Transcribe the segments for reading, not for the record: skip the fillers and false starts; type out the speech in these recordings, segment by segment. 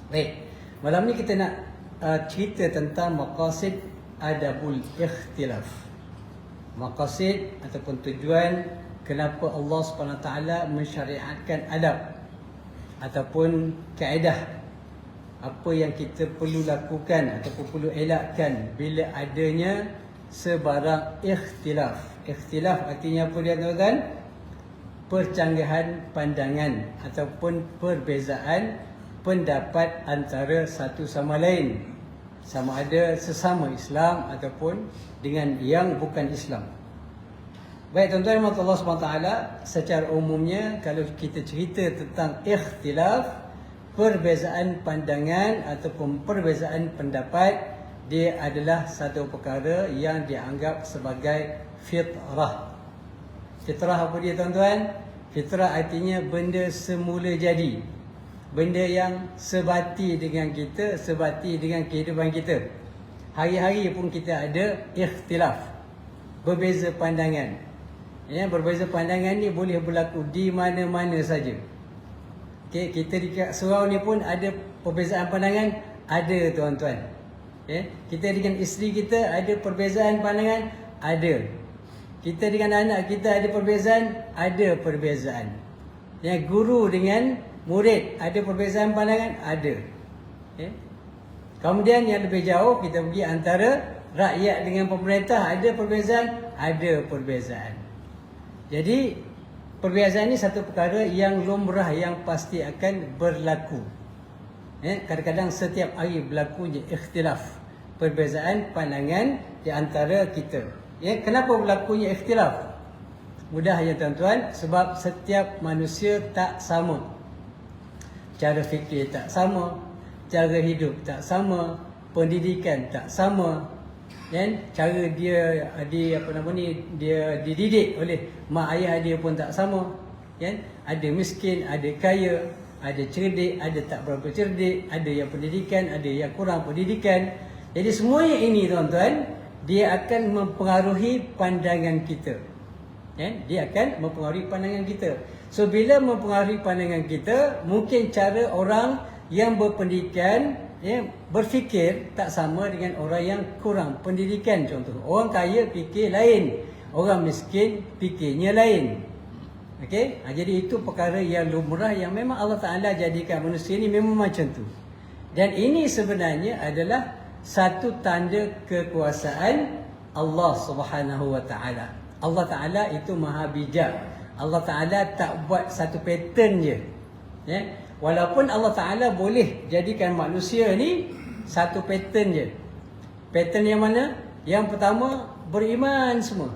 Baik, malam ni kita nak cerita tentang maqasid adabul ikhtilaf. Maqasid ataupun tujuan kenapa Allah SWT mensyariatkan adab ataupun kaedah apa yang kita perlu lakukan ataupun perlu elakkan bila adanya sebarang ikhtilaf. Ikhtilaf artinya apa dia tuan-tuan? Percanggahan pandangan ataupun perbezaan pendapat antara satu sama lain, sama ada sesama Islam ataupun dengan yang bukan Islam. Baik tuan-tuan dan Allah SWT, secara umumnya kalau kita cerita tentang ikhtilaf, perbezaan pandangan ataupun perbezaan pendapat, dia adalah satu perkara yang dianggap sebagai fitrah. Fitrah apa dia tuan-tuan? Fitrah artinya benda semula jadi, benda yang sebati dengan kita, sebati dengan kehidupan kita. Hari-hari pun kita ada ikhtilaf, berbeza pandangan. Ya, berbeza pandangan ni boleh berlaku di mana-mana saja. Okay, kita di surau ni pun ada perbezaan pandangan, ada tuan-tuan. Okay, kita dengan isteri kita ada perbezaan pandangan, ada. Kita dengan anak kita ada perbezaan, ada perbezaan. Ya, guru dengan murid ada perbezaan pandangan, ada. Okay. Kemudian yang lebih jauh, kita pergi antara rakyat dengan pemerintah, ada perbezaan, ada perbezaan. Jadi perbezaan ini satu perkara yang lumrah, yang pasti akan berlaku. Kadang-kadang setiap hari berlakunya ikhtilaf, perbezaan pandangan di antara kita. Kenapa berlakunya ikhtilaf? Mudah ya tuan-tuan, sebab setiap manusia tak sama. Cara fikir tak sama, cara hidup tak sama, pendidikan tak sama, dan cara dia dia dididik oleh mak ayah dia pun tak sama, kan? Ada miskin, ada kaya, ada cerdik, ada tak berapa cerdik, ada yang pendidikan, ada yang kurang pendidikan. Jadi semuanya ini tuan-tuan, dia akan mempengaruhi pandangan kita. Dia akan mempengaruhi pandangan kita. So bila mempengaruhi pandangan kita, mungkin cara orang yang berpendidikan berfikir tak sama dengan orang yang kurang pendidikan. Contoh, orang kaya fikir lain, orang miskin fikirnya lain. Okey, jadi itu perkara yang lumrah yang memang Allah Taala jadikan manusia ni memang macam tu. Dan ini sebenarnya adalah satu tanda kekuasaan Allah Subhanahu Wa Taala. Allah Taala itu maha bijak. Allah Ta'ala tak buat satu pattern je. Walaupun Allah Ta'ala boleh jadikan manusia ni satu pattern je. Pattern yang mana? Yang pertama, beriman semua.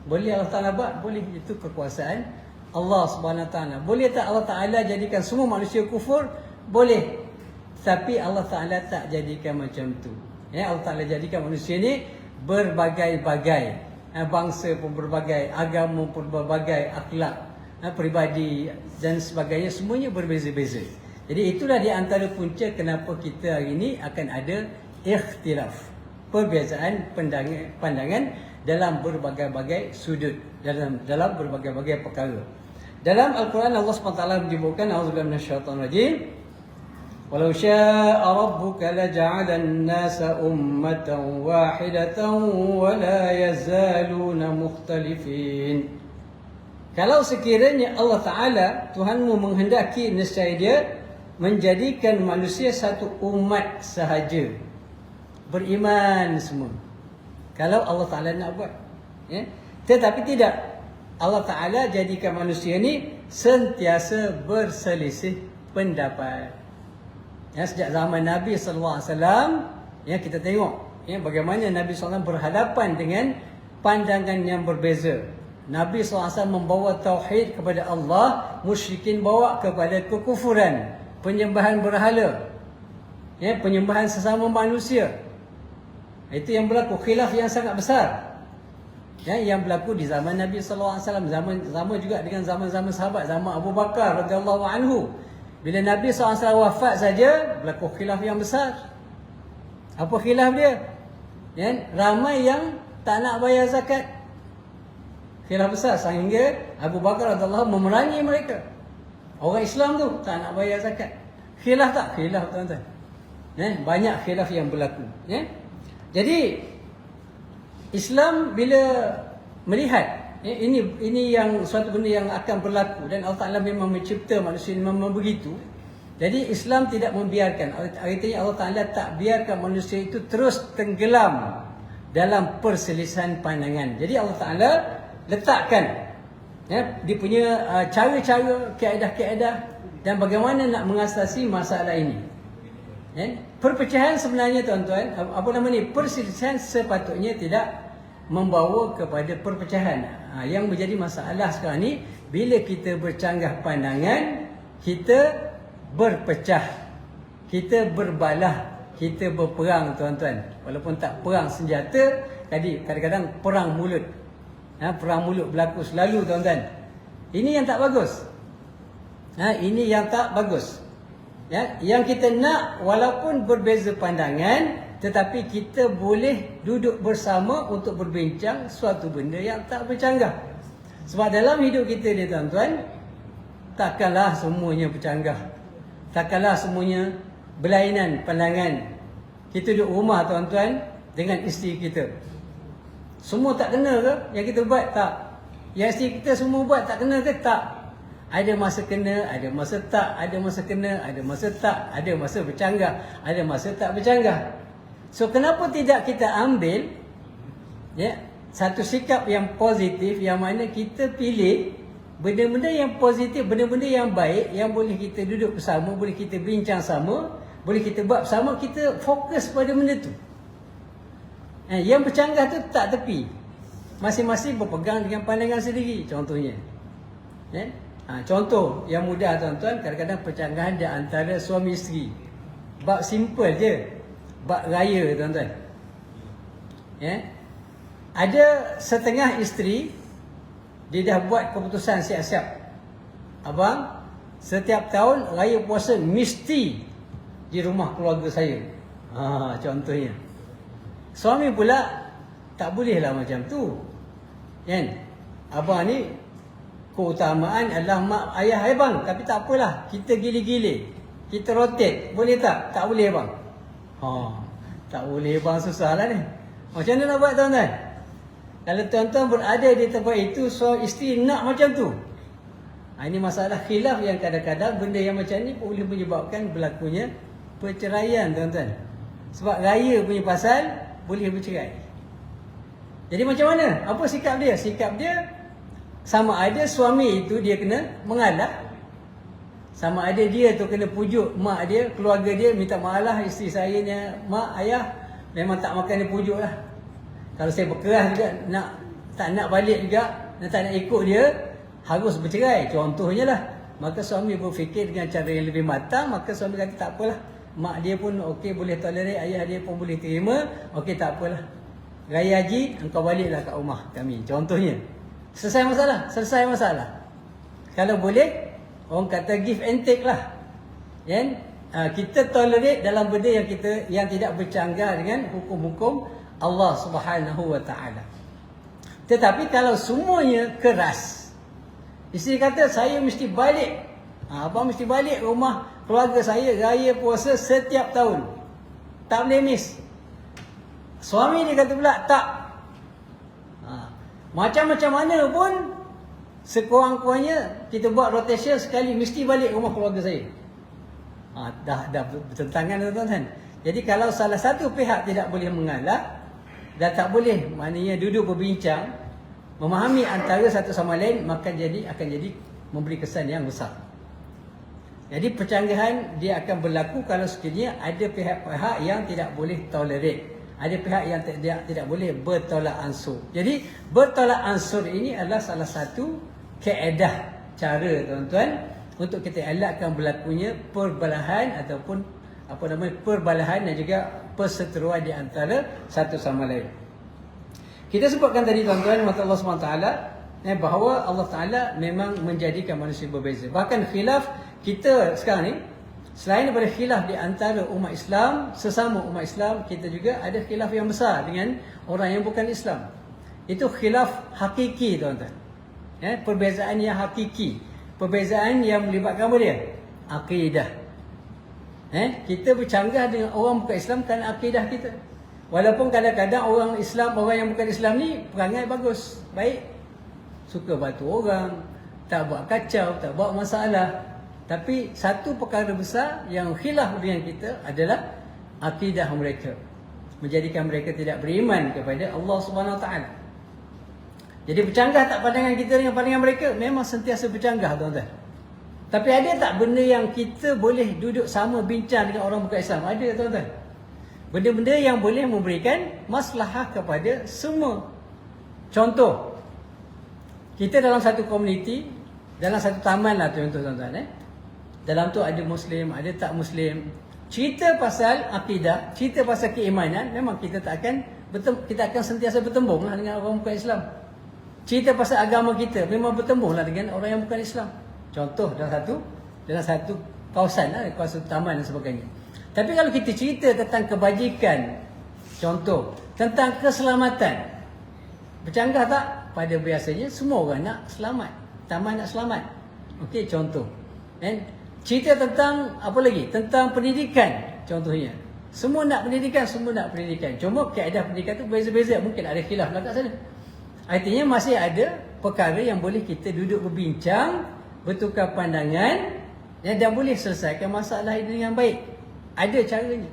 Boleh Allah Ta'ala buat? Boleh. Itu kekuasaan Allah Subhanahu Wa Ta'ala. Boleh tak Allah Ta'ala jadikan semua manusia kufur? Boleh. Tapi Allah Ta'ala tak jadikan macam tu. Allah Ta'ala jadikan manusia ni berbagai-bagai. Bangsa pun berbagai, agama pun berbagai, akhlak, peribadi dan sebagainya, semuanya berbeza-beza. Jadi itulah di antara punca kenapa kita hari ini akan ada ikhtilaf, perbezaan pandangan dalam berbagai-bagai sudut, dalam berbagai-bagai perkara. Dalam Al-Quran Allah SWT menyebutkan, auzubillahi minasyaitonir rajim, walau syaa rabbuka laja'alan nasa ummatan wahidatan wa la yazaluna mukhtalifin. Kalau sekiranya Allah Ta'ala, Tuhanmu menghendaki, nescaya Dia menjadikan manusia satu umat sahaja, beriman semua. Kalau Allah Ta'ala nak buat, tetapi tidak. Allah Ta'ala jadikan manusia ni sentiasa berselisih pendapat. Sejak zaman Nabi SAW, kita tengok bagaimana Nabi SAW berhadapan dengan pandangan yang berbeza. Nabi SAW membawa tauhid kepada Allah, musyrikin bawa kepada kekufuran, penyembahan berhala, penyembahan sesama manusia. Itu yang berlaku, khilaf yang sangat besar. Yang berlaku di zaman Nabi SAW, zaman juga dengan zaman-zaman sahabat, zaman Abu Bakar radhiyallahu anhu. Bila Nabi SAW wafat saja, berlaku khilaf yang besar. Apa khilaf dia? Ramai yang tak nak bayar zakat. Khilaf besar sehingga Abu Bakar radhiyallahu anhu memerangi mereka. Orang Islam tu tak nak bayar zakat. Khilaf tak? Khilaf tuan-tuan. Banyak khilaf yang berlaku. Jadi Islam bila melihat ini yang suatu benda yang akan berlaku dan Allah Taala memang mencipta manusia memang begitu. Jadi Islam tidak membiarkan, artinya Allah Taala tak biarkan manusia itu terus tenggelam dalam perselisihan pandangan. Jadi Allah Taala letakkan dia punya cara-cara, kaedah-kaedah dan bagaimana nak mengatasi masalah ini. Perpecahan sebenarnya tuan-tuan, perselisihan sepatutnya tidak membawa kepada perpecahan. Yang menjadi masalah sekarang ni, bila kita bercanggah pandangan, kita berpecah, kita berbalah, kita berperang tuan-tuan. Walaupun tak perang senjata, kadang-kadang perang mulut. Perang mulut berlaku selalu tuan-tuan. Ini yang tak bagus. Ini yang tak bagus. Yang kita nak walaupun berbeza pandangan, tetapi kita boleh duduk bersama untuk berbincang suatu benda yang tak bercanggah. Sebab dalam hidup kita ni tuan-tuan, takkanlah semuanya bercanggah. Takkanlah semuanya berlainan pandangan. Kita duduk rumah tuan-tuan dengan isteri kita. Semua tak kena ke? Yang kita buat tak. Yang isteri kita semua buat tak kena ke? Tak. Ada masa kena, ada masa tak, ada masa kena, ada masa tak, ada masa bercanggah, ada masa tak bercanggah. So kenapa tidak kita ambil satu sikap yang positif, yang mana kita pilih benda-benda yang positif, benda-benda yang baik, yang boleh kita duduk bersama, boleh kita bincang sama, boleh kita buat bersama, kita fokus pada benda tu. Yang bercanggah tu tak tepi, masing-masing berpegang dengan pandangan sendiri. Contohnya contoh yang mudah tuan-tuan, kadang-kadang percanggahan di antara suami isteri. Bab simple je, bab raya tuan-tuan. Ada setengah isteri, dia dah buat keputusan siap-siap. Abang, setiap tahun raya puasa mesti di rumah keluarga saya. Contohnya. Suami pula tak bolehlah macam tu. Abang ni keutamaan adalah mak ayah abang, tapi tak apalah, kita gile-gile, kita rotate. Boleh tak? Tak boleh bang. Tak boleh bang, susahlah ni. Macam mana nak buat tuan-tuan? Kalau tuan-tuan berada di tempat itu, suami isteri nak macam tu. Ini masalah khilaf yang kadang-kadang benda yang macam ni boleh menyebabkan berlakunya perceraian tuan-tuan. Sebab raya punya pasal boleh bercerai. Jadi macam mana? Apa sikap dia? Sikap dia sama ada suami itu dia kena mengalah, sama ada dia tu kena pujuk mak dia, keluarga dia, minta maaf lah isteri saya ni, mak, ayah memang tak makan dia, pujuk lah. Kalau saya berkeras juga, tak nak balik juga, tak nak ikut dia, harus bercerai, contohnya lah. Maka suami berfikir dengan cara yang lebih matang, maka suami kata tak apalah, mak dia pun okey, boleh tolerate, ayah dia pun boleh terima, okey tak apalah, raya haji engkau baliklah kat rumah kami, contohnya. Selesai masalah, selesai masalah. Kalau boleh, orang kata give and take lah. Kita tolerate dalam benda yang tidak bercanggah dengan hukum-hukum Allah Subhanahu Wa Taala. Tetapi kalau semuanya keras, isteri kata saya mesti balik, abang mesti balik rumah keluarga saya raya puasa setiap tahun, tak boleh miss. Suami dia kata pula tak, macam-macam mana pun sekurang-kurangnya kita buat rotation sekali, mesti balik rumah keluarga saya. Dah bertentangan tuan-tuan. Jadi kalau salah satu pihak tidak boleh mengalah dan tak boleh maknanya duduk berbincang, memahami antara satu sama lain, maka akan jadi memberi kesan yang besar. Jadi percanggahan dia akan berlaku kalau sekiranya ada pihak-pihak yang tidak boleh tolerate, ada pihak yang tidak boleh bertolak ansur. Jadi bertolak ansur ini adalah salah satu kaedah, cara tuan-tuan, untuk kita elakkan berlakunya perbalahan ataupun perbalahan dan juga perseteruan di antara satu sama lain. Kita sebutkan tadi tuan-tuan, mata Allah SWT, bahawa Allah Ta'ala memang menjadikan manusia berbeza. Bahkan khilaf kita sekarang ni, selain daripada khilaf di antara umat Islam, sesama umat Islam, kita juga ada khilaf yang besar dengan orang yang bukan Islam. Itu khilaf hakiki tuan-tuan. Perbezaan yang hakiki. Perbezaan yang melibatkan apa dia? Akidah. Kita bercanggah dengan orang bukan Islam kerana akidah kita. Walaupun kadang-kadang orang Islam, orang yang bukan Islam ni perangai bagus, baik, suka bantu orang, tak buat kacau, tak buat masalah. Tapi satu perkara besar yang khilaf dengan kita adalah akidah mereka, menjadikan mereka tidak beriman kepada Allah Subhanahu Wa Taala. Jadi bercanggah tak pandangan kita dengan pandangan mereka? Memang sentiasa bercanggah, tuan-tuan. Tapi ada tak benda yang kita boleh duduk sama bincang dengan orang bukan Islam? Ada, tuan-tuan. Benda-benda yang boleh memberikan maslahah kepada semua. Contoh, kita dalam satu komuniti, dalam satu taman lah contoh, tuan-tuan. Dalam tu ada Muslim, ada tak Muslim. Cerita pasal akidah, cerita pasal keimanan, memang kita akan sentiasa bertembung lah dengan orang bukan Islam. Cerita pasal agama kita, memang bertembung lah dengan orang yang bukan Islam. Contoh dalam satu kawasan lah, kawasan taman dan sebagainya. Tapi kalau kita cerita tentang kebajikan, contoh tentang keselamatan, bercanggah tak? Pada biasanya semua orang nak selamat, taman nak selamat. Okey, contoh. Cerita tentang apa lagi? Tentang pendidikan, contohnya. Semua nak pendidikan, semua nak pendidikan. Cuma kaedah pendidikan tu berbeza-beza, mungkin ada khilaf lah kat sana. Artinya masih ada perkara yang boleh kita duduk berbincang, bertukar pandangan, dan boleh selesaikan masalah ini dengan baik. Ada caranya.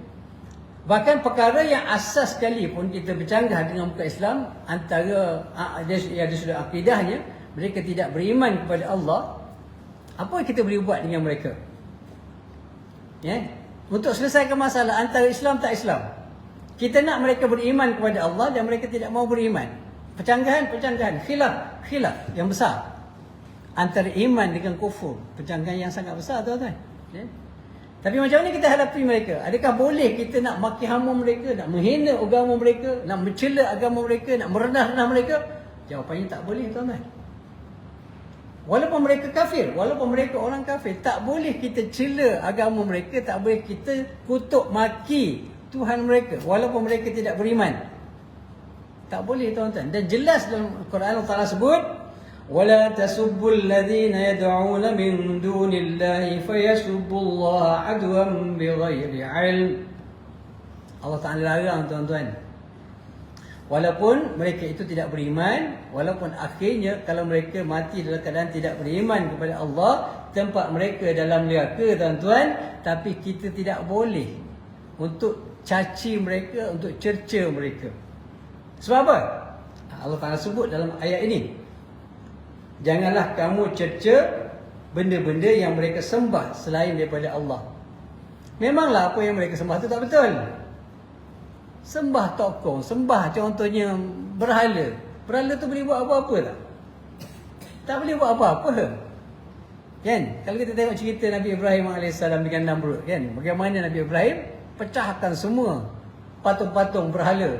Bahkan perkara yang asas sekali pun kita bercanggah dengan bukan Islam, antara ada sudah akidahnya, mereka tidak beriman kepada Allah. Apa yang kita boleh buat dengan mereka? Untuk selesaikan masalah antara Islam tak Islam. Kita nak mereka beriman kepada Allah dan mereka tidak mau beriman. Pencanggahan, khilaf yang besar antara iman dengan kufur. Pencanggahan yang sangat besar, tuan-tuan. Tapi macam mana kita hadapi mereka? Adakah boleh kita nak maki hama mereka, nak menghina agama mereka, nak mencela agama mereka, nak merendah-rendah mereka? Jawapannya tak boleh, tuan-tuan. Walaupun mereka kafir, walaupun mereka orang kafir, tak boleh kita cela agama mereka, tak boleh kita kutuk maki Tuhan mereka walaupun mereka tidak beriman. Tak boleh, tuan-tuan. Dan jelas dalam Quran Allah Taala sebut, wala tasubbul ladzina yad'una min dunillahi fayasubbullaha adwan bighairi ilm. Allah Taala larang, tuan-tuan. Walaupun mereka itu tidak beriman, walaupun akhirnya kalau mereka mati dalam keadaan tidak beriman kepada Allah, tempat mereka dalam neraka, tuan-tuan. Tapi kita tidak boleh untuk caci mereka, untuk cerca mereka. Sebab apa? Allah Ta'ala sebut dalam ayat ini, janganlah kamu cerca benda-benda yang mereka sembah selain daripada Allah. Memanglah apa yang mereka sembah itu tak betul. Sembah tokoh, sembah contohnya berhala. Berhala tu boleh buat apa-apa tak? Tak boleh buat apa-apa. Kan? Kalau kita tengok cerita Nabi Ibrahim AS dengan Namrud, kan? Bagaimana Nabi Ibrahim pecahkan semua patung-patung berhala,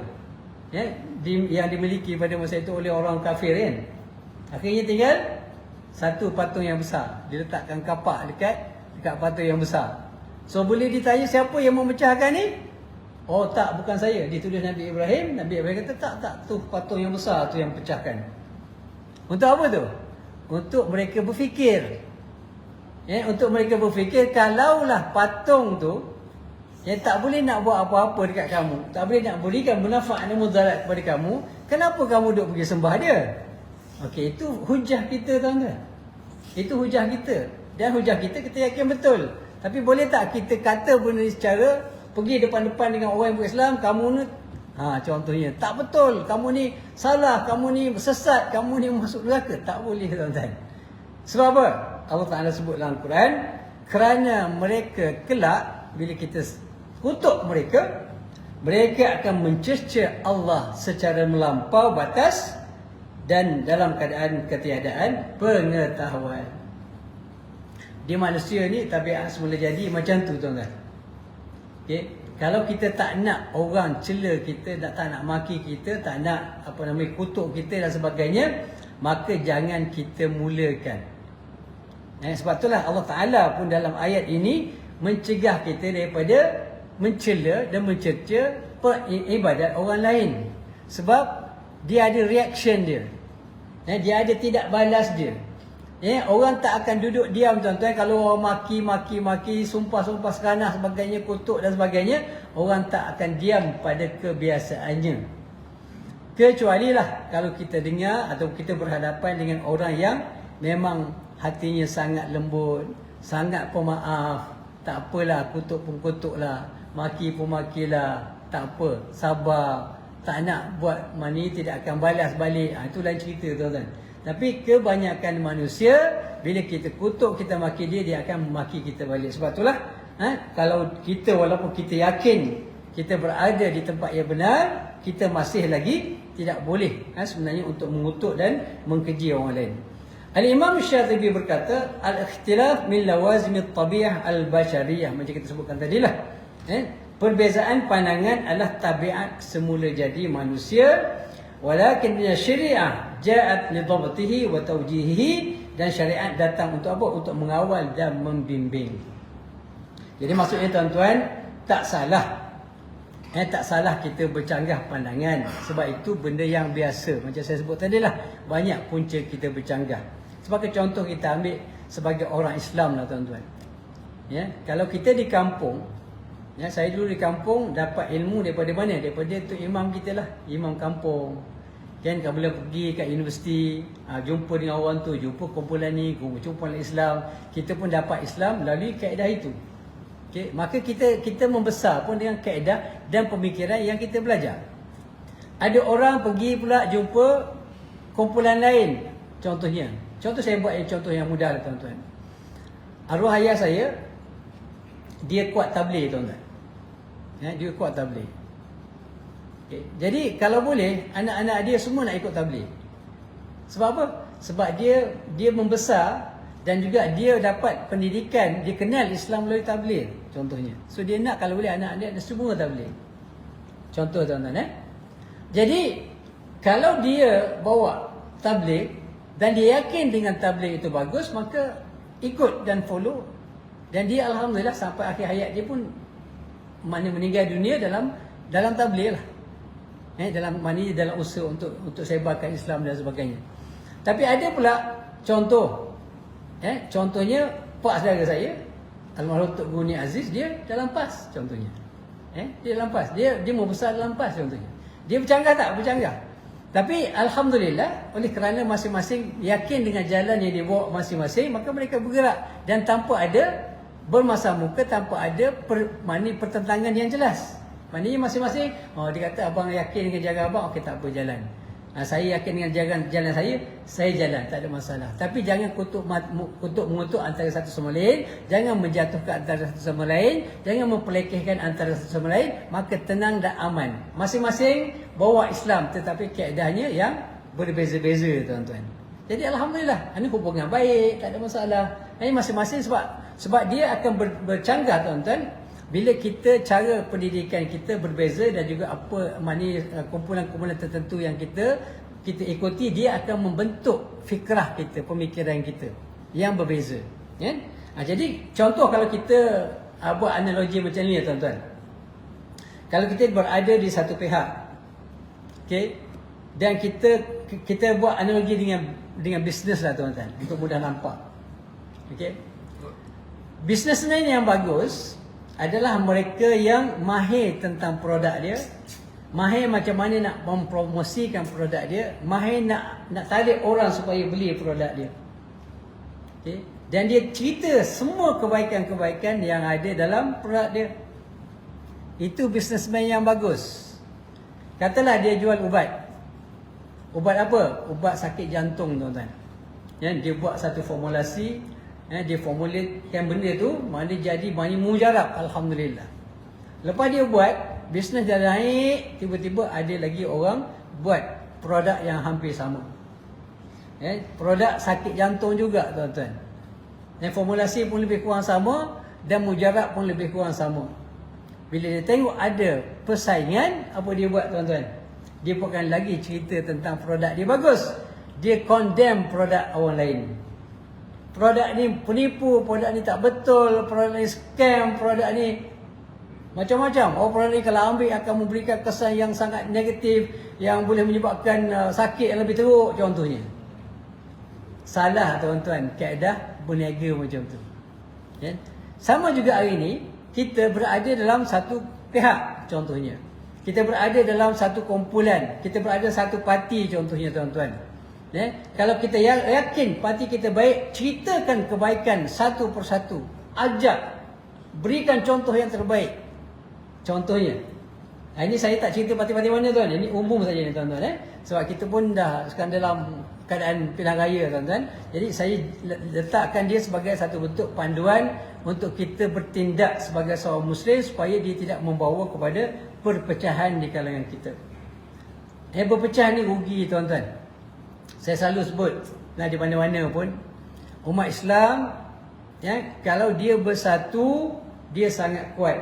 yang dimiliki pada masa itu oleh orang kafir, kan? Akhirnya tinggal satu patung yang besar. Diletakkan kapak dekat patung yang besar. So boleh ditanya siapa yang memecahkan ni? Oh tak, bukan saya. Ditulis Nabi Ibrahim. Nabi Ibrahim kata tak, tu patung yang besar tu yang pecahkan. Untuk apa tu? Untuk mereka berfikir. Untuk mereka berfikir, kalaulah patung tu tak boleh nak buat apa-apa dekat kamu, tak boleh nak berikan manfaat dan mudarat kepada kamu, kenapa kamu duk pergi sembah dia? Okey, itu hujah kita, tuan-tuan. Itu hujah kita. Dan hujah kita yakin betul. Tapi boleh tak kita kata benda ni secara pergi depan-depan dengan orang yang berislam, kamu ni contohnya tak betul, kamu ni salah, kamu ni sesat, kamu ni masuk neraka? Tak boleh, tuan-tuan. Sebab apa? Allah Ta'ala sebut dalam Quran, kerana mereka kelak bila kita kutuk mereka, mereka akan mencerca Allah secara melampau batas dan dalam keadaan ketiadaan pengetahuan. Di manusia ni tabiat semula jadi macam tu, tuan-tuan. Okay? Kalau kita tak nak orang cela kita, tak nak maki kita, tak nak kutuk kita dan sebagainya, maka jangan kita mulakan. Sebab itulah Allah Ta'ala pun dalam ayat ini mencegah kita daripada mencela dan mencerca ibadat orang lain. Sebab dia ada reaction dia. Dia ada tidak balas dia. Orang tak akan duduk diam tuan-tuan. Kalau orang maki, sumpah-sumpah seranah sebagainya, kutuk dan sebagainya, orang tak akan diam pada kebiasaannya. Kecuali lah kalau kita dengar atau kita berhadapan dengan orang yang memang hatinya sangat lembut, sangat pemaaf. Tak apalah, kutuk pun kutuklah, maki pun makilah, tak apa, sabar. Tak nak buat mani, tidak akan balas balik. Itu lain cerita tuan-tuan. Tapi kebanyakan manusia, bila kita kutuk, kita maki dia, dia akan maki kita balik. Sebab itulah, kalau kita walaupun kita yakin kita berada di tempat yang benar, kita masih lagi tidak boleh sebenarnya untuk mengutuk dan mengkeji orang lain. Al-Imam Syatibi berkata, al-ikhtilaf min lawazimit tabi'ah al-bashariyah. Macam kita sebutkan tadilah. Perbezaan pandangan adalah tabiat semula jadi manusia. Walakin syariah ja'at li dhabtihi wa tawjihihi, dan syariat datang untuk apa? Untuk mengawal dan membimbing. Jadi maksudnya tuan-tuan, tak salah tak salah kita bercanggah pandangan, sebab itu benda yang biasa. Macam saya sebut tadi lah, banyak punca kita bercanggah. Sebagai contoh, kita ambil sebagai orang Islam lah tuan-tuan. Kalau kita di kampung, saya dulu di kampung dapat ilmu daripada mana? Daripada tu imam kita lah, imam kampung. Kalau boleh pergi kat universiti, jumpa dengan orang tu, jumpa kumpulan ni, jumpa dengan Islam, kita pun dapat Islam melalui kaedah itu. Maka kita membesar pun dengan kaedah dan pemikiran yang kita belajar. Ada orang pergi pula jumpa kumpulan lain. Contoh saya buat contoh yang mudah lah tuan-tuan. Arwah ayah saya, dia kuat tabligh tuan-tuan. Dia kuat tabligh. Jadi kalau boleh, anak-anak dia semua nak ikut tabligh. Sebab apa? Sebab dia membesar dan juga dia dapat pendidikan, dia kenal Islam melalui tabligh contohnya. So dia nak kalau boleh anak dia semua tabligh. Contoh tuan-tuan. Jadi kalau dia bawa tabligh dan dia yakin dengan tabligh itu bagus, maka ikut dan follow. Dan dia alhamdulillah sampai akhir hayat dia pun meninggal dunia dalam tabligh lah. Dalam usaha untuk sebarkan Islam dan sebagainya. Tapi ada pula contoh. Contohnya pak saudara saya, almarhum Tok Guru Ni Aziz, dia dalam PAS contohnya. Dia dalam PAS. Dia membesar dalam PAS contohnya. Dia bercanggah tak? Bercanggah. Tapi alhamdulillah, oleh kerana masing-masing yakin dengan jalan yang dia bawa masing-masing, maka mereka bergerak dan tanpa ada bermasa muka, tanpa ada pertentangan yang jelas. Maknanya masing-masing, dia kata abang yakin dengan jalan abang, okey tak apa, jalan. Saya yakin dengan jalan saya jalan, tak ada masalah. Tapi jangan mengutuk antara satu sama lain, jangan menjatuhkan antara satu sama lain, jangan mempelekehkan antara satu sama lain, maka tenang dan aman. Masing-masing bawa Islam, tetapi kaedahnya yang berbeza-beza tuan-tuan. Jadi alhamdulillah, ini hubungan baik, tak ada masalah. Ini masing-masing sebab dia akan bercanggah tuan-tuan. Bila kita cara pendidikan kita berbeza dan juga kumpulan-kumpulan tertentu yang kita ikuti, dia akan membentuk fikrah kita, pemikiran kita yang berbeza. Jadi contoh kalau kita buat analogi macam ni tuan-tuan. Kalau kita berada di satu pihak, dan kita buat analogi dengan bisnes lah tuan-tuan, untuk mudah nampak. Bisnesmen yang bagus adalah mereka yang mahir tentang produk dia, mahir macam mana nak mempromosikan produk dia, mahir nak tarik orang supaya beli produk dia. Dan dia cerita semua kebaikan-kebaikan yang ada dalam produk dia. Itu bisnesmen yang bagus. Katalah dia jual ubat. Ubat apa? Ubat sakit jantung tuan-tuan. Dia buat satu formulasi, dia formulatekan benda tu, mana jadi banyak mujarab, alhamdulillah. Lepas dia buat, bisnes dah naik, tiba-tiba ada lagi orang buat produk yang hampir sama. Produk sakit jantung juga tuan-tuan. Dan formulasi pun lebih kurang sama, dan mujarab pun lebih kurang sama. Bila dia tengok ada persaingan, apa dia buat tuan-tuan? Dia buatkan lagi cerita tentang produk dia bagus. Dia condemn produk orang lain. Produk ni penipu, produk ni tak betul, produk ni scam, produk ni macam-macam. Produk ni kalau ambil akan memberikan kesan yang sangat negatif, yang boleh menyebabkan sakit yang lebih teruk contohnya. salah tuan-tuan kaedah berniaga macam tu. Ya? Sama juga hari ini kita berada dalam satu pihak contohnya. Kita berada dalam satu kumpulan, kita berada satu parti contohnya tuan-tuan. Ya? Kalau kita yakin parti kita baik, ceritakan kebaikan satu persatu. Ajak, berikan contoh yang terbaik. Contohnya, ini saya tak cerita parti-parti mana tuan, ini umum saja ni tuan-tuan. Sebab kita pun dah sekarang dalam keadaan pilihan raya tuan-tuan. Jadi saya letakkan dia sebagai satu bentuk panduan untuk kita bertindak sebagai seorang Muslim supaya dia tidak membawa kepada perpecahan di kalangan kita. Berpecah ni rugi tuan-tuan. Saya selalu sebut di mana-mana pun, umat Islam kalau dia bersatu dia sangat kuat.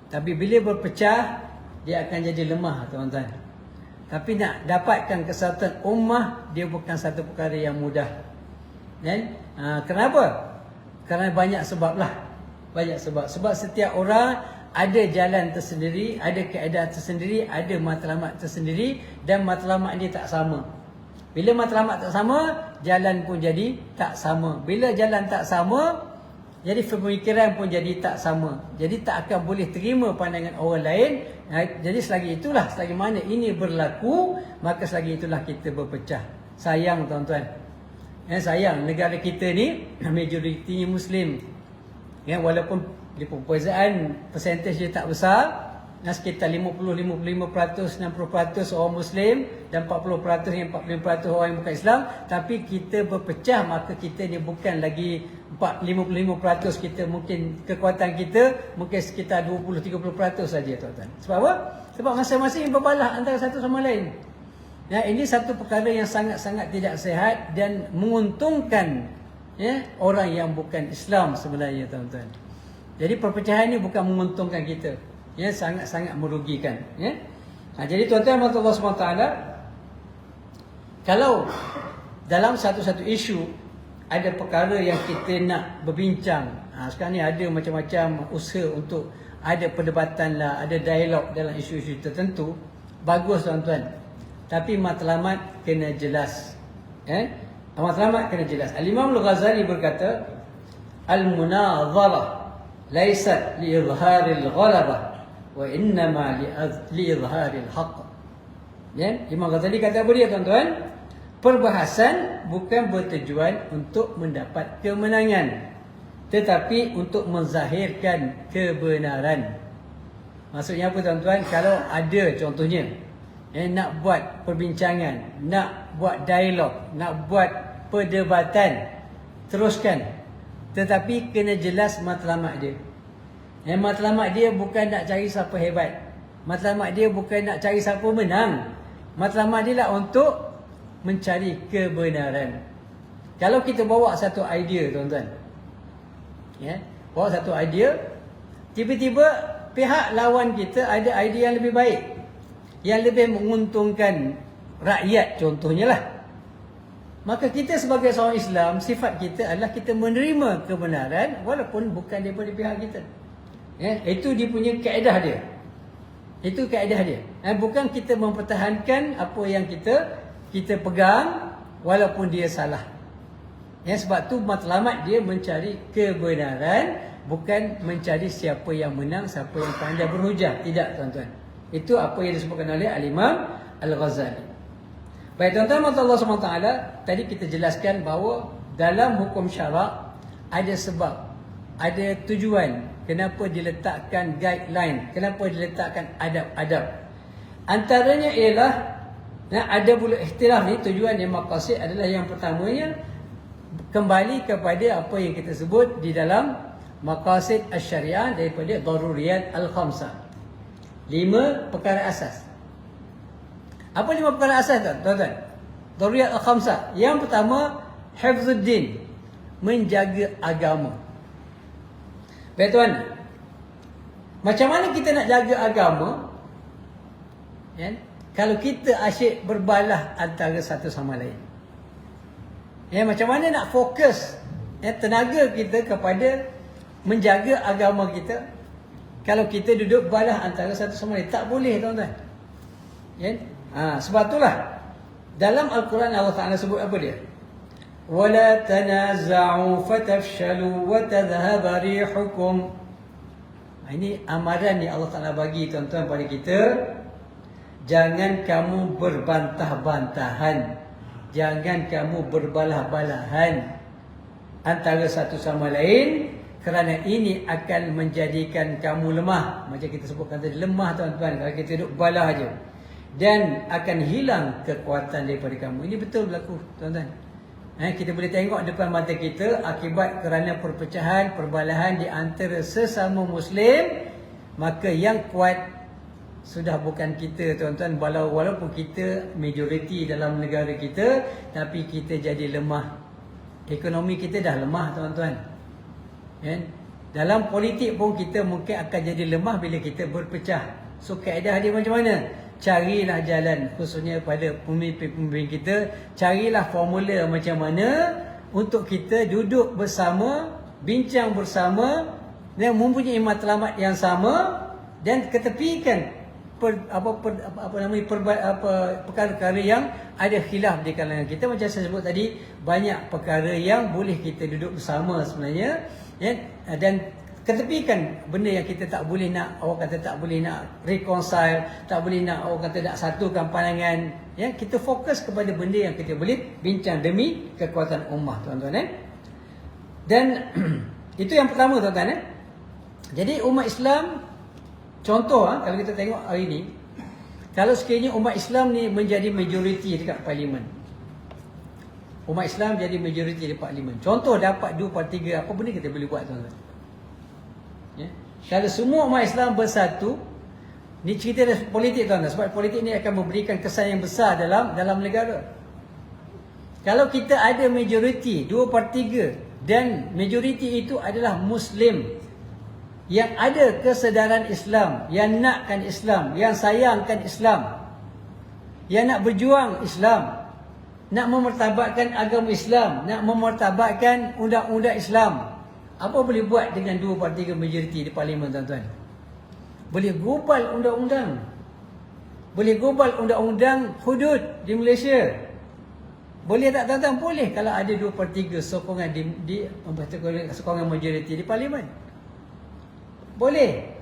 Tapi bila berpecah dia akan jadi lemah tuan-tuan. Tapi nak dapatkan kesatuan ummah dia bukan satu perkara yang mudah. Kenapa? Kerana banyak sebab lah. Banyak sebab. Sebab setiap orang ada jalan tersendiri, ada keadaan tersendiri, ada matlamat tersendiri dan matlamat dia tak sama. Bila matlamat tak sama, jalan pun jadi tak sama. Bila jalan tak sama, jadi pemikiran pun jadi tak sama. Jadi tak akan boleh terima pandangan orang lain. Jadi selagi mana ini berlaku, maka selagi itulah kita berpecah. Sayang tuan-tuan. Sayang negara kita ni majoritinya Muslim. Walaupun di perbezaan persentage dia tak besar, sekitar 55%, 60% orang Muslim dan 40% yang 45% orang yang bukan Islam, tapi kita berpecah, maka kita ni bukan lagi 55%, kita mungkin kekuatan kita mungkin sekitar 20-30% saja tuan-tuan. Sebab apa? Sebab masing-masing berbalah antara satu sama lain. Ini satu perkara yang sangat-sangat tidak sihat dan menguntungkan orang yang bukan Islam sebenarnya tuan-tuan. Jadi perpecahan ini bukan menguntungkan kita, sangat-sangat merugikan. Jadi tuan-tuan Allah SWT, kalau dalam satu-satu isu ada perkara yang kita nak berbincang, sekarang ni ada macam-macam usaha untuk ada perdebatan lah, ada dialog dalam isu-isu tertentu, bagus tuan-tuan. Tapi matlamat kena jelas. Matlamat kena jelas. Al-Imam Al-Ghazali berkata, Al-munazarah laysat li-izharil ghalabah wa innama li-izharil haqq. Imam Ghazali kata apa dia tuan-tuan? Perbahasan bukan bertujuan untuk mendapat kemenangan, tetapi untuk menzahirkan kebenaran. Maksudnya apa tuan-tuan? Kalau ada contohnya nak buat perbincangan, nak buat dialog, nak buat perdebatan, teruskan. Tetapi kena jelas matlamat dia. Matlamat dia bukan nak cari siapa hebat. Matlamat dia bukan nak cari siapa menang. Matlamat dia lah untuk mencari kebenaran. Kalau kita bawa satu idea tuan-tuan, bawa satu idea, tiba-tiba pihak lawan kita ada idea yang lebih baik, yang lebih menguntungkan rakyat contohnya lah, maka kita sebagai seorang Islam, sifat kita adalah kita menerima kebenaran walaupun bukan daripada pihak kita. Itu dia punya kaedah dia. Itu kaedah dia. Bukan kita mempertahankan apa yang kita pegang walaupun dia salah. Sebab tu matlamat dia mencari kebenaran, bukan mencari siapa yang menang, siapa yang pandai berhujah. Tidak tuan-tuan. Itu apa yang disebutkan oleh Al-Imam Al-Ghazali. Baik tuan-tuan, Allah SWT, tadi kita jelaskan bahawa dalam hukum syarak ada sebab, ada tujuan kenapa diletakkan guideline, kenapa diletakkan adab-adab. Antaranya ialah ada pula ikhtilaf ni, tujuan yang maqasid adalah yang pertamanya kembali kepada apa yang kita sebut di dalam maqasid asy-syariah daripada daruriyat al-khamsah. 5 perkara asas. Apa 5 perkara asas tuan-tuan? Daruriyat al-khamsah. Yang pertama, hifzuddin, menjaga agama. Baik tuan, macam mana kita nak jaga agama? Kalau kita asyik berbalah antara satu sama lain. Macam mana nak fokus tenaga kita kepada menjaga agama kita kalau kita duduk balah antara satu sama lain? Tak boleh tuan-tuan. Sebab itulah dalam Al-Quran Allah Ta'ala sebut apa dia? ولا تنازعوا فتفشلوا وتذهب ريحكم. Ini amaran yang Allah Ta'ala bagi tuan-tuan pada kita. Jangan kamu berbantah-bantahan, jangan kamu berbalah-balahan antara satu sama lain, kerana ini akan menjadikan kamu lemah. Macam kita sebutkan tadi, lemah tuan-tuan kalau kita duduk balah aja, dan akan hilang kekuatan daripada kamu. Ini betul berlaku tuan-tuan. Kita boleh tengok depan mata kita akibat kerana perpecahan, perbalahan di antara sesama Muslim. Maka yang kuat sudah bukan kita tuan-tuan. Walaupun kita majoriti dalam negara kita, tapi kita jadi lemah. Ekonomi kita dah lemah tuan-tuan. Dalam politik pun kita mungkin akan jadi lemah bila kita berpecah. So kaedah dia macam mana? Carilah jalan, khususnya pada pemimpin-pemimpin kita, carilah formula macam mana untuk kita duduk bersama, bincang bersama, dan mempunyai matlamat yang sama, dan ketepikan perkara-perkara yang ada khilaf di kalangan kita. Macam saya sebut tadi, banyak perkara yang boleh kita duduk bersama sebenarnya, dan ketepikan benda yang kita tak boleh nak, orang kata tak boleh nak reconcile, tak boleh nak, orang kata nak satukan pandangan. Kita fokus kepada benda yang kita boleh bincang demi kekuatan ummah tuan-tuan. Dan itu yang pertama tuan-tuan. Jadi umat Islam, contoh kalau kita tengok hari ni, kalau sekiranya umat Islam ni menjadi majoriti dekat parlimen, umat Islam jadi majoriti di parlimen, contoh dapat 2/3, apa benda kita boleh buat tuan-tuan? Kalau semua umat Islam bersatu, ni cerita politik tuan-tuan, sebab politik ni akan memberikan kesan yang besar dalam negara. Kalau kita ada majoriti 2/3, dan majoriti itu adalah Muslim yang ada kesedaran Islam, yang nakkan Islam, yang sayangkan Islam, yang nak berjuang Islam, nak memertabatkan agama Islam, nak memertabatkan undang-undang Islam, apa boleh buat dengan 2/3 majoriti di parlimen tuan-tuan? Boleh gubal undang-undang. Boleh gubal undang-undang hudud di Malaysia. Boleh tak tuan-tuan? Boleh kalau ada 2/3 sokongan sokongan majoriti di parlimen. Boleh.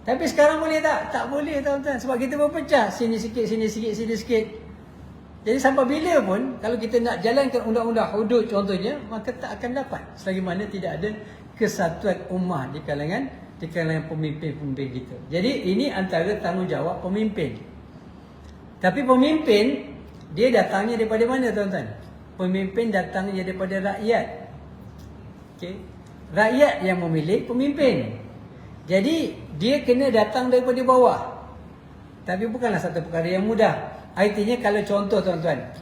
Tapi sekarang boleh tak? Tak boleh tuan-tuan, sebab kita berpecah, sini sikit, sini sikit, sini sikit. Jadi sampai bila pun kalau kita nak jalankan undang-undang hudud contohnya, maka tak akan dapat selagi mana tidak ada kesatuan ummah di kalangan pemimpin-pemimpin kita. Jadi ini antara tanggungjawab pemimpin. Tapi pemimpin dia datangnya daripada mana tuan-tuan? Pemimpin datangnya daripada rakyat. Okey. Rakyat yang memilih pemimpin. Jadi dia kena datang daripada bawah. Tapi bukanlah satu perkara yang mudah. Artinya kalau contoh tuan-tuan,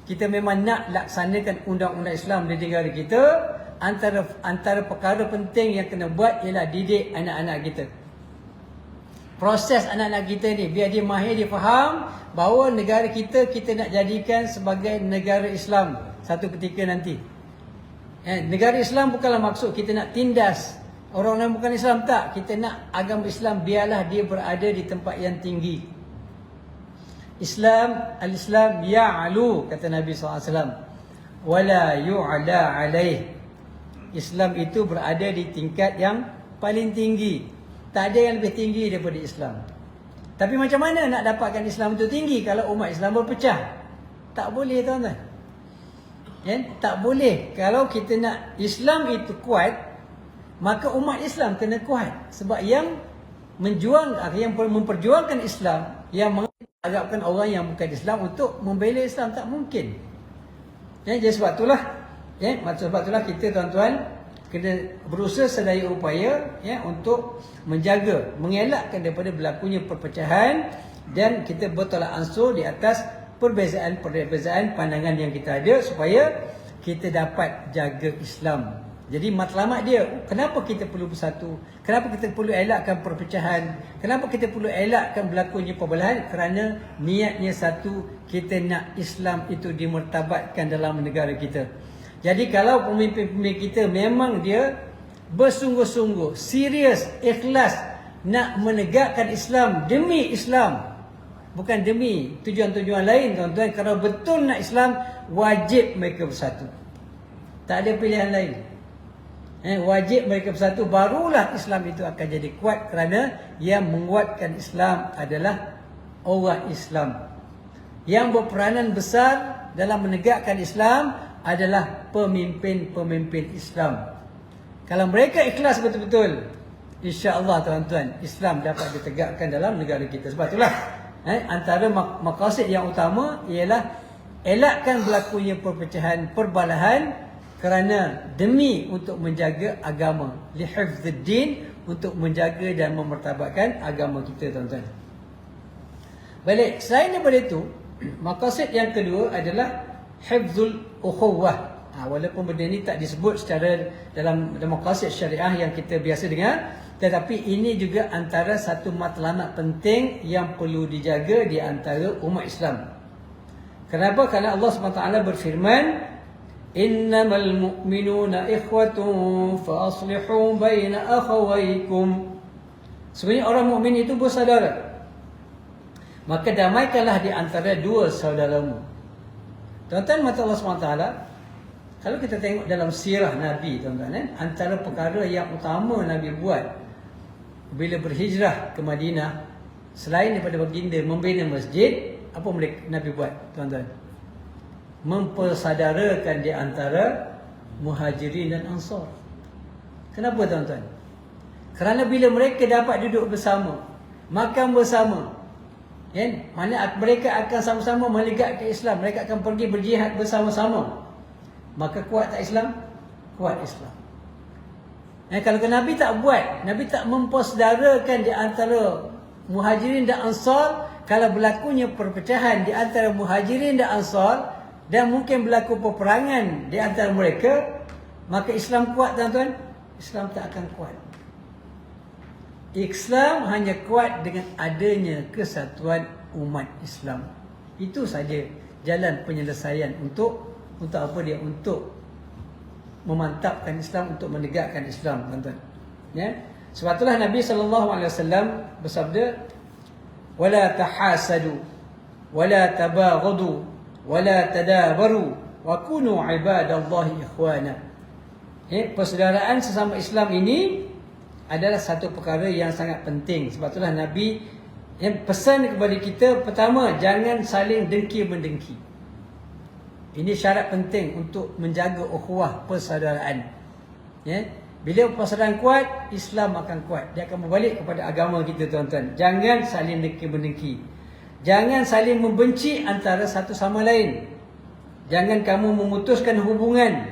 kita memang nak laksanakan undang-undang Islam di negara kita, antara perkara penting yang kena buat ialah didik anak-anak kita. Proses anak-anak kita ni biar dia mahir, dia faham bahawa negara kita nak jadikan sebagai negara Islam satu ketika nanti. Negara Islam bukanlah maksud kita nak tindas orang-orang bukan Islam, tak. Kita nak agama Islam biarlah dia berada di tempat yang tinggi. Al-Islam ya'alu, kata Nabi SAW, wala yu'ala alaih. Islam itu berada di tingkat yang paling tinggi. Tak ada yang lebih tinggi daripada Islam. Tapi macam mana nak dapatkan Islam itu tinggi kalau umat Islam berpecah? Tak boleh tuan-tuan. Tak boleh. Kalau kita nak Islam itu kuat, maka umat Islam kena kuat. Sebab yang memperjuangkan Islam, yang mengharapkan orang yang bukan Islam untuk membela Islam, tak mungkin. Jadi sebab itulah kita tuan-tuan kena berusaha sedaya upaya untuk menjaga, mengelakkan daripada berlakunya perpecahan, dan kita bertolak ansur di atas perbezaan pandangan yang kita ada supaya kita dapat jaga Islam. Jadi matlamat dia, kenapa kita perlu bersatu? Kenapa kita perlu elakkan perpecahan? Kenapa kita perlu elakkan berlakunya perbelahan? Kerana niatnya satu, kita nak Islam itu dimertabatkan dalam negara kita. Jadi kalau pemimpin-pemimpin kita memang dia bersungguh-sungguh, serius, ikhlas nak menegakkan Islam demi Islam, bukan demi tujuan-tujuan lain tuan-tuan, kalau betul nak Islam, wajib mereka bersatu. Tak ada pilihan lain. Wajib mereka bersatu, barulah Islam itu akan jadi kuat, kerana yang menguatkan Islam adalah orang Islam. Yang berperanan besar dalam menegakkan Islam adalah pemimpin-pemimpin Islam. Kalau mereka ikhlas betul-betul, insya-Allah tuan-tuan, Islam dapat ditegakkan dalam negara kita. Sebab itulah antara maqasid yang utama ialah elakkan berlakunya perpecahan, perbalahan, kerana demi untuk menjaga agama, lihifzuddin, untuk menjaga dan memertabatkan agama kita tuan-tuan. Balik, selain daripada itu, maqasid yang kedua adalah hifzul ukhuwah. Walaupun benda ni tak disebut secara dalam maqasid syariah yang kita biasa dengar, tetapi ini juga antara satu matlamat penting yang perlu dijaga di antara umat Islam. Kenapa? Kerana Allah SWT berfirman, innamal mu'minuna ikhwatun fa aslihu baina akhawaykum. Sebenarnya orang mukmin itu bersaudara, maka damaikanlah di antara dua saudaramu. Tuan-tuan mata Allah SWT, kalau kita tengok dalam sirah Nabi tuan-tuan, antara perkara yang utama Nabi buat bila berhijrah ke Madinah, selain daripada baginda membina masjid, apa Nabi buat tuan-tuan? Mempersaudarakan di antara muhajirin dan ansar. Kenapa tuan-tuan? Kerana bila mereka dapat duduk bersama, makan bersama, mana mereka akan sama-sama menegakkan Islam, mereka akan pergi berjihad bersama-sama, maka kuat tak Islam? Kuat Islam. Kalau Nabi tak buat, Nabi tak mempersaudarakan di antara muhajirin dan ansar, kalau berlakunya perpecahan di antara muhajirin dan ansar, dan mungkin berlaku peperangan di antara mereka, maka Islam kuat tuan-tuan? Islam tak akan kuat. Islam hanya kuat dengan adanya kesatuan umat Islam. Itu saja jalan penyelesaian untuk apa dia? Untuk memantapkan Islam, untuk menegakkan Islam tuan-tuan. Sebab itulah Nabi SAW bersabda, wala tahasadu wala tabaghadu wala tadabaru wa kunu ibadallahi ikhwana. Persaudaraan sesama Islam ini adalah satu perkara yang sangat penting. Sebab itulah Nabi yang pesan kepada kita, pertama, jangan saling dengki-mendengki. Ini syarat penting untuk menjaga ukhuwah persaudaraan. Bila persaudaraan kuat, Islam akan kuat. Dia akan berbalik kepada agama kita tuan-tuan. Jangan saling dengki-mendengki. Jangan saling membenci antara satu sama lain. Jangan kamu memutuskan hubungan.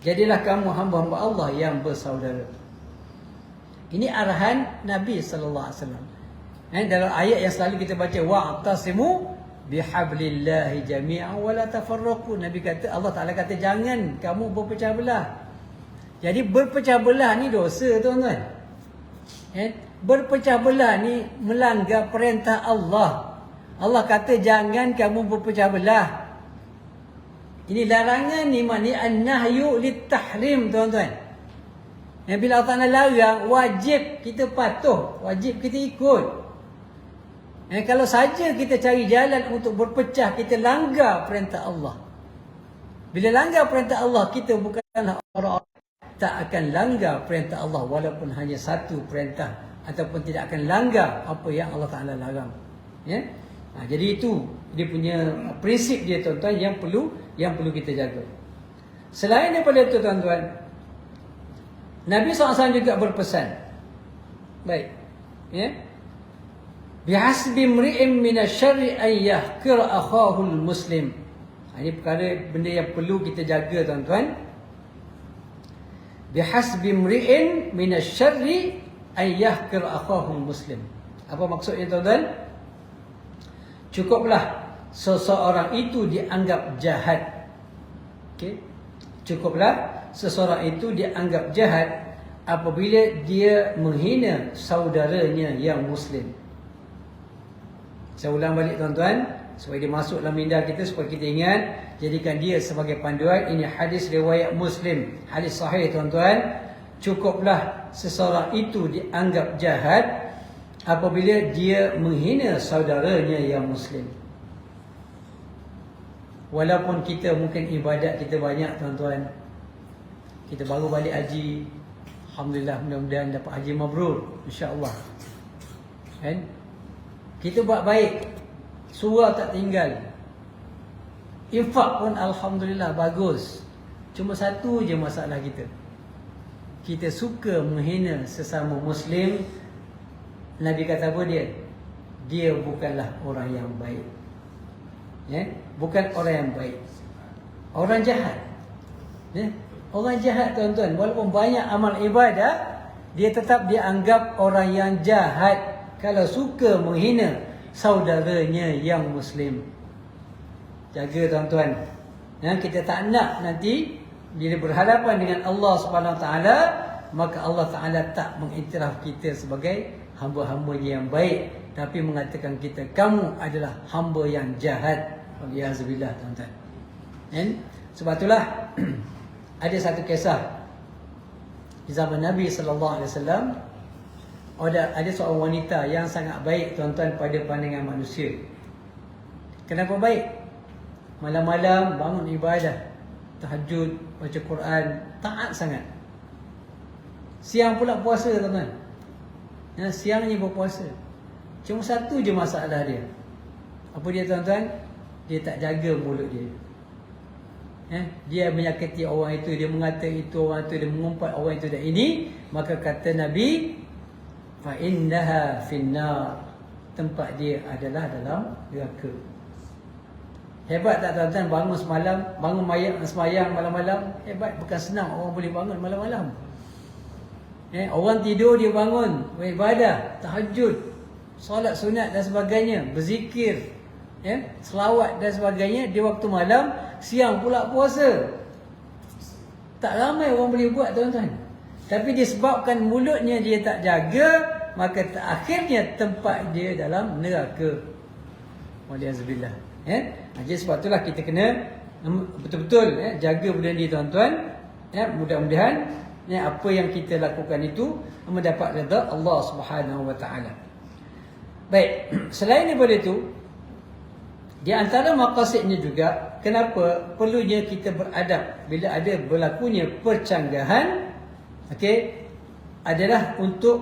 Jadilah kamu hamba-hamba Allah yang bersaudara. Ini arahan Nabi SAW. Dalam ayat yang selalu kita baca, wa'tasimu bihablillahi jami'an wa la tafarraqu. Nabi kata, Allah Ta'ala kata, jangan kamu berpecah belah. Jadi berpecah belah ni dosa tuan-tuan. Berpecah belah ni melanggar perintah Allah. Allah kata jangan kamu berpecah belah. Ini larangan ni, maknanya an-nahyu lit-tahrim tuan-tuan. Bila Allah Ta'ala larang, wajib kita patuh, wajib kita ikut. Kalau saja kita cari jalan untuk berpecah, kita langgar perintah Allah. Bila langgar perintah Allah, kita bukanlah orang-orang tak akan langgar perintah Allah, walaupun hanya satu perintah, ataupun tidak akan langgar apa yang Allah Ta'ala larang. Jadi itu dia punya prinsip dia tuan-tuan yang perlu kita jaga. Selain daripada itu tuan-tuan, Nabi SAW juga berpesan, baik, bihasbi mri'in minasyarri an yahqira akhahul muslim. Ini perkara benda yang perlu kita jaga tuan-tuan. Bihasbi mri'in minasyarri an yahqira akhahul muslim. Apa maksudnya tuan-tuan? Cukuplah seseorang itu dianggap jahat. Cukuplah seseorang itu dianggap jahat apabila dia menghina saudaranya yang Muslim. Saya ulang balik tuan-tuan, supaya dia masuk dalam minda kita, supaya kita ingat, jadikan dia sebagai panduan. Ini hadis riwayat Muslim, hadis sahih tuan-tuan. Cukuplah seseorang itu dianggap jahat apabila dia menghina saudaranya yang Muslim. Walaupun kita mungkin ibadat kita banyak tuan-tuan, Kita baru balik haji, alhamdulillah, mudah-mudahan dapat haji mabrur, insya-Allah. Kan? Kita buat baik, surau tak tinggal, infak pun alhamdulillah bagus. Cuma satu je masalah kita. Kita suka menghina sesama Muslim. Nabi kata apa dia? Dia bukanlah orang yang baik. Ya? Bukan orang yang baik. Orang jahat. Ya? Orang jahat, tuan-tuan, walaupun banyak amal ibadah, dia tetap dianggap orang yang jahat kalau suka menghina saudaranya yang Muslim. Jaga, tuan-tuan. Ya, kita tak nak nanti bila berhadapan dengan Allah Subhanahu Wa Taala, maka Allah Taala tak mengiktiraf kita sebagai hamba-hambanya yang baik, tapi mengatakan kita, kamu adalah hamba yang jahat. Waliyahzubillah, tuan-tuan. Sebab itulah ada satu kisah di zaman Nabi sallallahu alaihi wasallam. Ada seorang wanita yang sangat baik, tuan-tuan, pada pandangan manusia. Kenapa baik? Malam-malam bangun ibadah, tahajud, baca Quran, taat sangat. Siang pula puasa, tuan-tuan. Ya, siangnya berpuasa. Cuma satu je masalah dia. Apa dia, tuan-tuan? Dia tak jaga mulut dia. Dia menyakiti orang itu, dia mengata itu orang itu, dia mengumpat orang itu dan ini. Maka kata Nabi, fa innaha finnar, tempat dia adalah dalam neraka. Hebat tak, tuan-tuan? Bangun semalam, bangun semayang malam-malam. Hebat, bukan senang orang boleh bangun malam-malam. Orang tidur dia bangun, beribadah, tahajud, solat sunat dan sebagainya, berzikir, selawat dan sebagainya. Di waktu malam, siang pula puasa. Tak ramai orang boleh buat, tuan-tuan. Tapi disebabkan mulutnya dia tak jaga, maka akhirnya tempat dia dalam neraka. Waliyahzubillah. Jadi sebab itulah kita kena betul-betul jaga benda ni, tuan-tuan. Mudah-mudahan apa yang kita lakukan itu mendapat redha Allah Subhanahu Wa Taala. Baik, selain daripada itu, di antara maqasidnya juga, kenapa perlunya kita beradab bila ada berlakunya percanggahan, adalah untuk